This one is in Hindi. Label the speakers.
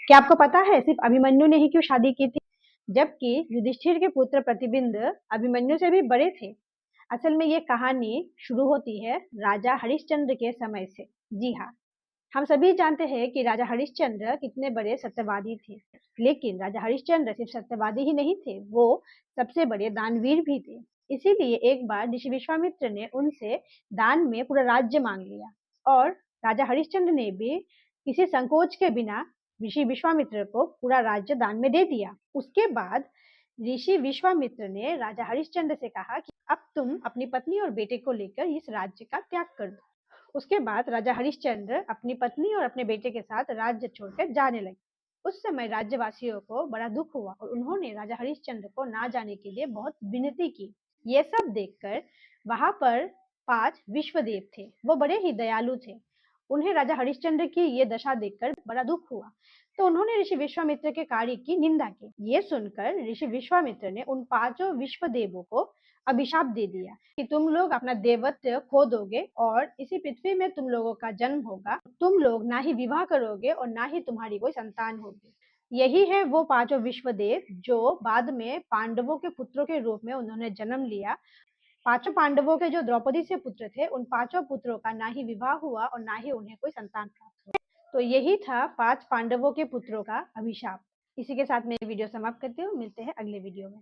Speaker 1: क्या आपको पता है सिर्फ अभिमन्यु ने ही क्यों शादी की थी, जबकि युधिष्ठिर के पुत्र प्रतिबिंब अभिमन्यु से भी बड़े थे? असल में ये कहानी शुरू होती है राजा हरिश्चंद्र के समय से। जी हाँ, हम सभी जानते हैं कि राजा हरिश्चंद्र कितने बड़े सत्यवादी थे। लेकिन राजा हरिश्चंद्र सिर्फ सत्यवादी ही नहीं थे, वो सबसे बड़े दानवीर भी थे। इसीलिए एक बार ऋषि विश्वामित्र ने उनसे दान में पूरा राज्य मांग लिया, और राजा हरिश्चंद्र ने भी किसी संकोच के बिना ऋषि विश्वामित्र को पूरा राज्य दान में दे दिया। उसके बाद ऋषि विश्वामित्र ने राजा हरिश्चंद्र से कहा कि अब तुम अपनी पत्नी और बेटे को लेकर इस राज्य का त्याग कर दो। उसके बाद राजा हरिश्चंद्र अपनी पत्नी और अपने बेटे के साथ राज्य छोड़कर जाने लगे। उस समय राज्यवासियों को बड़ा दुख हुआ और उन्होंने राजा हरिश्चंद्र को ना जाने के लिए बहुत विनती की। ये सब देखकर वहां पर 5 विश्वदेव थे, वो बड़े ही दयालु थे। उन्हें राजा हरिश्चंद्र की ये दशा देखकर बड़ा दुख हुआ, तो उन्होंने ऋषि विश्वामित्र के कार्य की निंदा की। ये सुनकर ऋषि विश्वामित्र ने उन 5 विश्वदेवों को अभिशाप दे दिया कि तुम लोग अपना देवत्व खो दोगे और इसी पृथ्वी में तुम लोगों का जन्म होगा। तुम लोग ना ही विवाह करोगे और ना ही तुम्हारी कोई संतान होगी। यही है वो 5 विश्वदेव जो बाद में पांडवों के पुत्रों के रूप में उन्होंने जन्म लिया। 5 पांडवों के जो द्रौपदी से पुत्र थे, उन 5 पुत्रों का ना ही विवाह हुआ और ना ही उन्हें कोई संतान प्राप्त हुआ। तो यही था 5 पांडवों के पुत्रों का अभिशाप। इसी के साथ मैं वीडियो समाप्त करती हूँ। मिलते हैं अगले वीडियो में।